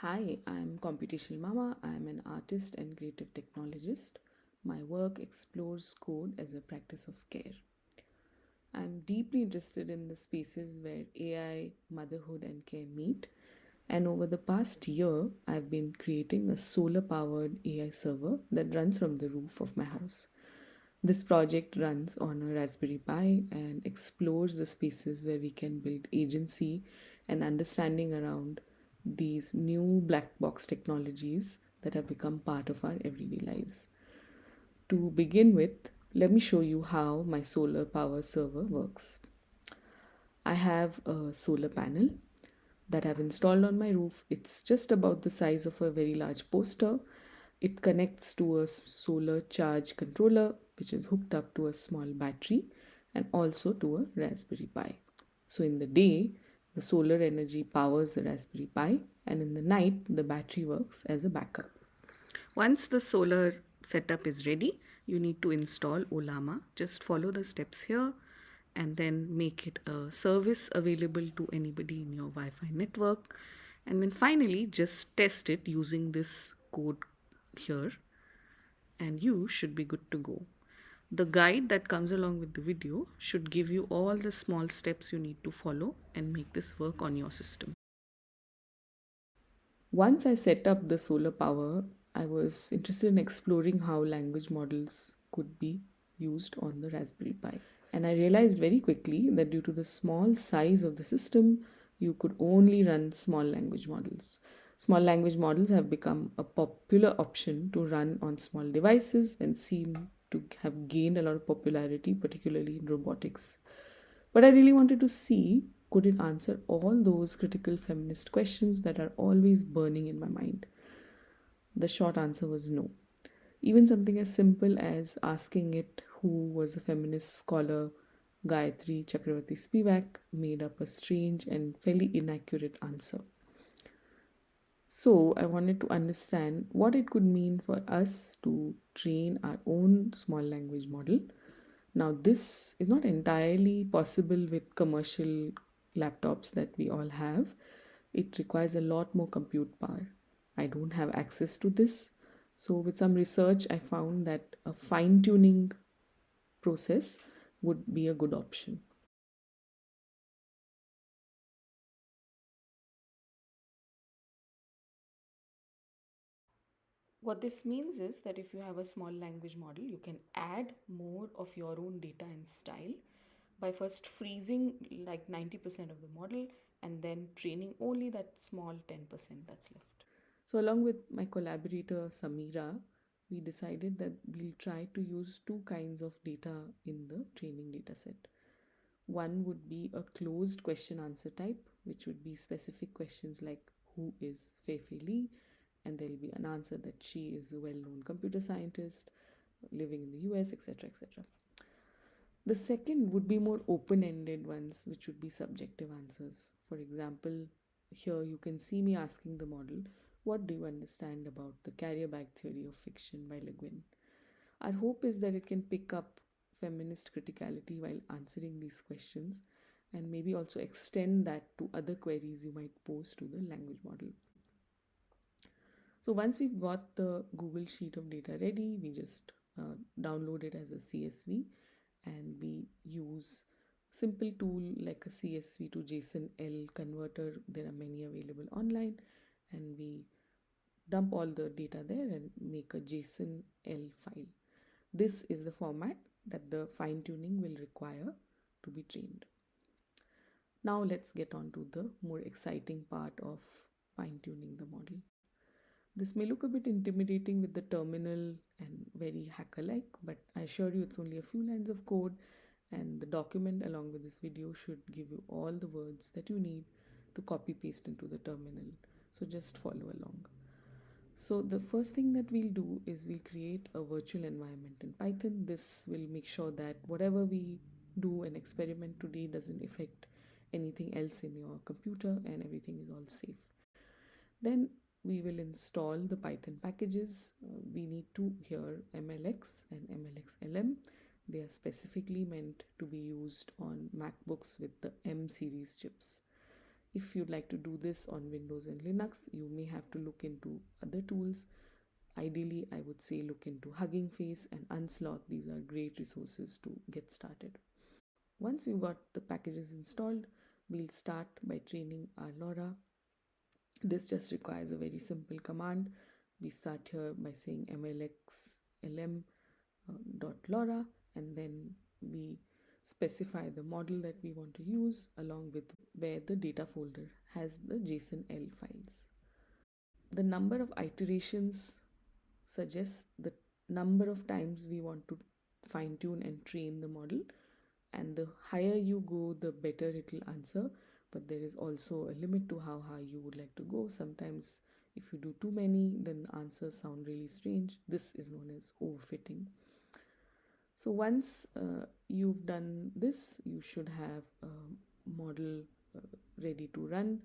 Hi, I'm Computational Mama. I'm an artist and creative technologist. My work explores code as a practice of care. I'm deeply interested in the spaces where AI, motherhood, and care meet. And over the past year, I've been creating a solar powered AI server that runs from the roof of my house. This project runs on a Raspberry Pi and explores the spaces where we can build agency and understanding around these new black box technologies that have become part of our everyday lives. To begin with, let me show you how my solar power server works. I have a solar panel that I've installed on my roof. It's just about the size of a very large poster. It connects to a solar charge controller, which is hooked up to a small battery and also to a Raspberry Pi. So in the day, the solar energy powers the Raspberry Pi, and in the night, the battery works as a backup. Once the solar setup is ready, you need to install Olama. Just follow the steps here and then make it a service available to anybody in your Wi-Fi network. And then finally, just test it using this code here, and you should be good to go. The guide that comes along with the video should give you all the small steps you need to follow and make this work on your system. Once I set up the solar power, I was interested in exploring how language models could be used on the Raspberry Pi. And I realized very quickly that due to the small size of the system, you could only run small language models. Small language models have become a popular option to run on small devices and seem to have gained a lot of popularity, particularly in robotics. But I really wanted to see, could it answer all those critical feminist questions that are always burning in my mind? The short answer was no. Even something as simple as asking it who was a feminist scholar Gayatri Chakravarti Spivak made up a strange and fairly inaccurate answer. So I wanted to understand what it could mean for us to train our own small language model. Now, this is not entirely possible with commercial laptops that we all have. It requires a lot more compute power. I don't have access to this. So, with some research, I found that a fine tuning process would be a good option. What this means is that if you have a small language model, you can add more of your own data and style by first freezing like 90% of the model and then training only that small 10% that's left. So, along with my collaborator Sameera, we decided that we'll try to use two kinds of data in the training dataset. One would be a closed question answer type, which would be specific questions like who is Fei Fei Li, and there'll be an answer that she is a well known computer scientist living in the US, etc. etc. The second would be more open ended ones, which would be subjective answers. For example, here you can see me asking the model, what do you understand about the carrier bag theory of fiction by Le Guin? Our hope is that it can pick up feminist criticality while answering these questions and maybe also extend that to other queries you might pose to the language model. So once we've got the Google Sheet of data ready, we just download it as a CSV and we use simple tool like a CSV to JSON-L converter. There are many available online, and we dump all the data there and make a JSON-L file. This is the format that the fine tuning will require to be trained. Now let's get on to the more exciting part of fine tuning the model. This may look a bit intimidating with the terminal and very hacker-like, but I assure you it's only a few lines of code, and the document along with this video should give you all the words that you need to copy paste into the terminal. So just follow along. So the first thing that we'll do is we'll create a virtual environment in Python. This will make sure that whatever we do and experiment today doesn't affect anything else in your computer and everything is all safe. Then we will install the Python packages. We need two here, MLX and MLXLM. They are specifically meant to be used on MacBooks with the M series chips. If you'd like to do this on Windows and Linux, you may have to look into other tools. Ideally, I would say look into Hugging Face and Unsloth. These are great resources to get started. Once we've got the packages installed, we'll start by training our LoRa. This just requires a very simple command. We start here by saying mlx dot LoRa, and then we specify the model that we want to use along with where the data folder has the JSON-L files. The number of iterations suggests the number of times we want to fine tune and train the model, and the higher you go, the better it will answer. But there is also a limit to how high you would like to go. Sometimes if you do too many, then the answers sound really strange. This is known as overfitting. So once you've done this, you should have a model ready to run.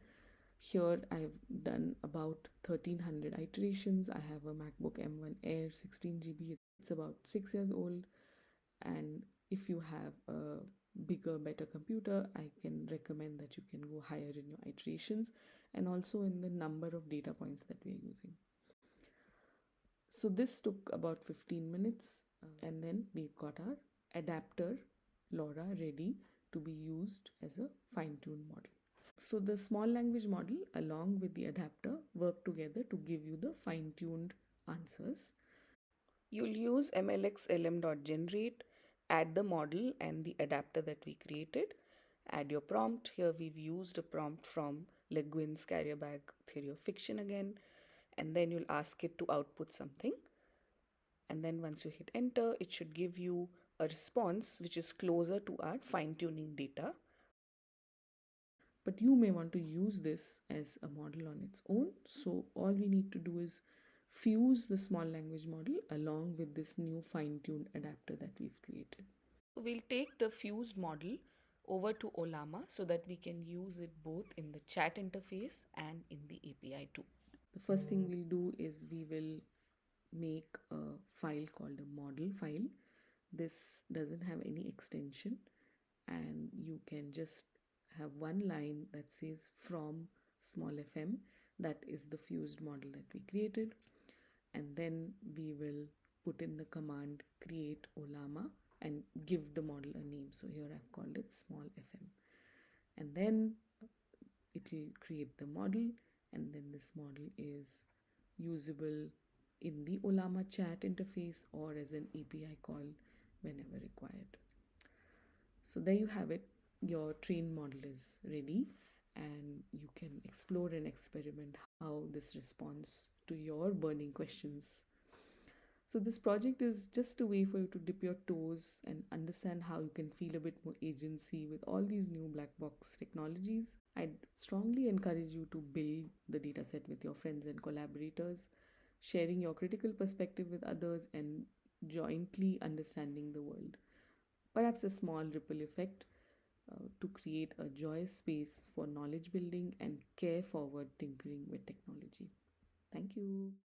Here I've done about 1300 iterations. I have a MacBook M1 Air 16 GB. It's about 6 years old, and if you have a bigger, better computer, I can recommend that you can go higher in your iterations and also in the number of data points that we are using. So this took about 15 minutes, and then we've got our adapter LoRa ready to be used as a fine-tuned model. So the small language model along with the adapter work together to give you the fine-tuned answers. You'll use mlx_lm.generate, add the model and the adapter that we created, add your prompt. Here we've used a prompt from Le Guin's Carrier Bag Theory of Fiction again, and then you'll ask it to output something. And then once you hit enter, it should give you a response which is closer to our fine-tuning data. But you may want to use this as a model on its own. So all we need to do is fuse the small language model along with this new fine-tuned adapter that we've created. We'll take the fused model over to Ollama so that we can use it both in the chat interface and in the API too. The first thing we'll do is we will make a file called a model file. This doesn't have any extension, and you can just have one line that says from small fm. That is the fused model that we created, and then we will put in the command create Ollama and give the model a name. So here I've called it small fm, and then it will create the model, and then this model is usable in the Ollama chat interface or as an API call whenever required. So there you have it. Your trained model is ready, and you can explore and experiment how this responds to your burning questions. So this project is just a way for you to dip your toes and understand how you can feel a bit more agency with all these new black box technologies. I'd strongly encourage you to build the dataset with your friends and collaborators, sharing your critical perspective with others and jointly understanding the world. Perhaps a small ripple effect to create a joyous space for knowledge building and care forward tinkering with technology. Thank you.